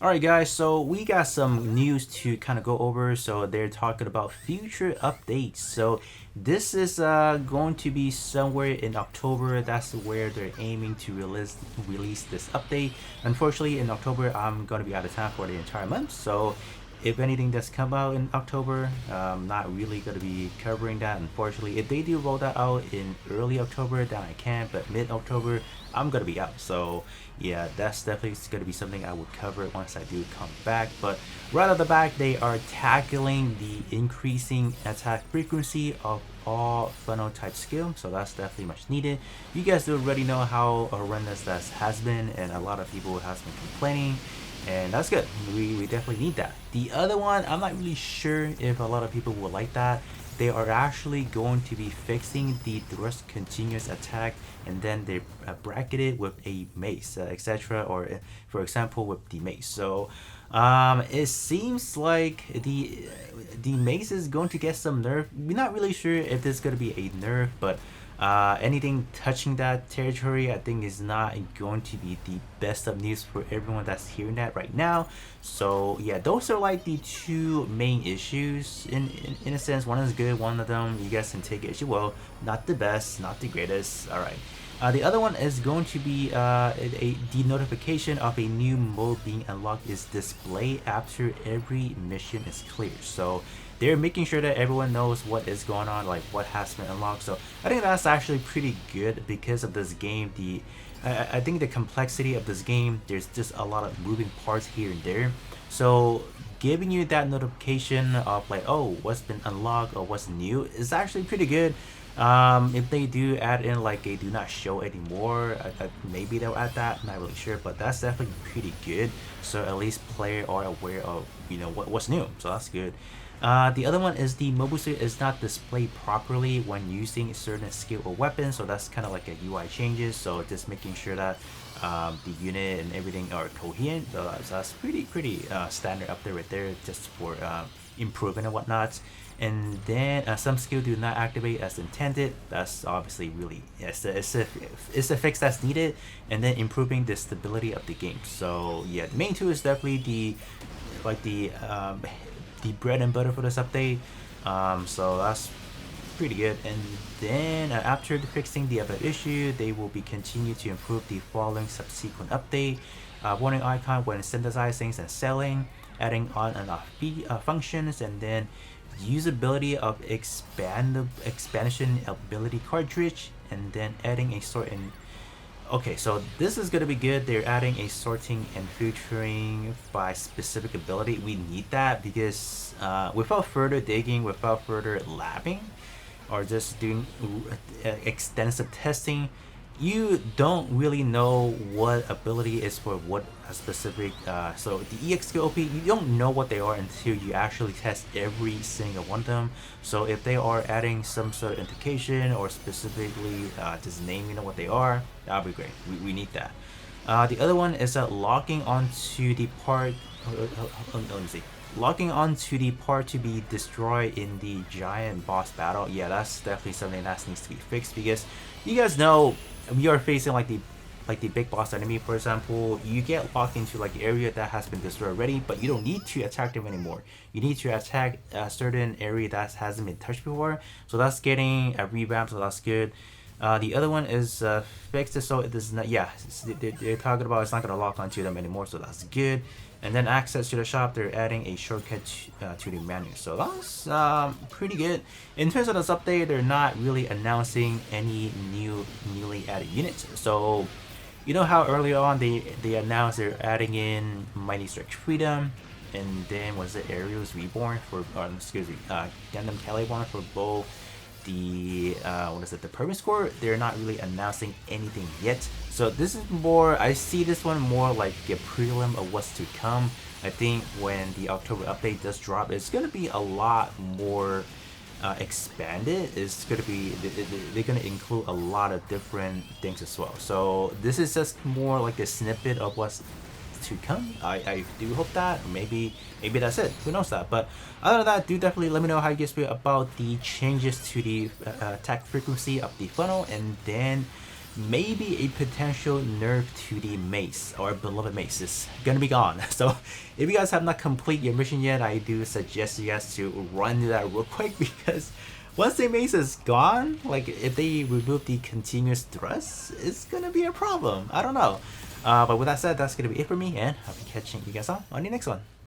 Alright guys, so we got some news to kind of go over. So they're talking about future updates. So this is going to be somewhere in October. That's where they're aiming to release this update. Unfortunately, in October, I'm going to be out of town for the entire month. So if anything does come out in October, I'm not really going to be covering that, unfortunately. If they do roll that out in early October, then I can, but mid-October, I'm going to be out. So yeah, that's definitely going to be something I would cover once I do come back. But right off the back, they are tackling the increasing attack frequency of all funnel type skill, so that's definitely much needed. You guys already know how horrendous that has been, and a lot of people has been complaining, and that's good. We definitely need that. The other one, I'm not really sure if a lot of people will like that. They are actually going to be fixing the thrust continuous attack, and then they bracket it with a mace, etc., or for example with the mace. So it seems like the mace is going to get some nerf. We're not really sure if this is going to be a nerf, but anything touching that territory, I think, is not going to be the best of news for everyone that's hearing that right now. So yeah, those are like the two main issues in a sense. One is good, one of them you guys can take issue. Well, not the best, not the greatest. All right. The other one is going to be the notification of a new mode being unlocked is displayed after every mission is cleared. So they're making sure that everyone knows what is going on, like what has been unlocked. So I think that's actually pretty good because of this game. I think the complexity of this game, there's just a lot of moving parts here and there. So giving you that notification of like, oh, what's been unlocked or what's new is actually pretty good. If they do add in like a do not show anymore, maybe they'll add that. I'm not really sure, but that's definitely pretty good. So at least players are aware of what's new. So that's good. The other one is the mobile suit is not displayed properly when using certain skill or weapon, so that's kind of like a UI changes. So just making sure that the unit and everything are coherent. So that's pretty standard up there right there, just for improvement and whatnot. And then some skill do not activate as intended. That's obviously really it's a fix that's needed. And then improving the stability of the game. So yeah, the main two is definitely the bread and butter for this update. So that's pretty good. And then after fixing the other issue, they will be continue to improve the following subsequent update: warning icon when synthesizing and selling, adding on and off functions, and then usability of expansion ability cartridge, and then adding a sort in. Okay, so this is gonna be good. They're adding a sorting and filtering by specific ability. We need that because without further digging, without further labbing, or just doing extensive testing, you don't really know what ability is for what a specific. So the EX OP, you don't know what they are until you actually test every single one of them. So if they are adding some sort of indication or specifically just naming what they are, that'll be great. We need that. The other one is locking onto the part. Let me see. Locking onto the part to be destroyed in the giant boss battle. Yeah, that's definitely something that needs to be fixed because you guys know we are facing like the big boss enemy, for example. You get locked into like the area that has been destroyed already, but you don't need to attack them anymore. You need to attack a certain area that hasn't been touched before. So that's getting a revamp, so that's good. The other one is fixed so it does not. Yeah, they're talking about it's not gonna lock onto them anymore, so that's good. And then access to the shop, they're adding a shortcut to the menu, so that's pretty good. In terms of this update, they're not really announcing any newly added units. So you know how earlier on they announced they're adding in Mighty Stretch Freedom, and then was it Ariel's Reborn for, excuse me, Gundam Caliborn for both the what is it, the permit score. They're not really announcing anything yet, so this is more, I see this one more like a prelim of what's to come. I think when the October update does drop, it's gonna be a lot more expanded. It's gonna be they're gonna include a lot of different things as well. So this is just more like a snippet of what's to come. I do hope that maybe that's it. Who knows that? But other than that, do definitely let me know how you guys feel about the changes to the attack frequency of the funnel, and then maybe a potential nerf to the Mace, our beloved Mace, is gonna be gone. So if you guys have not completed your mission yet, I do suggest you guys to run to that real quick, because once the Mace is gone, like if they remove the continuous thrust, it's gonna be a problem. I don't know. But with that said, that's gonna be it for me, and I'll be catching you guys on the next one.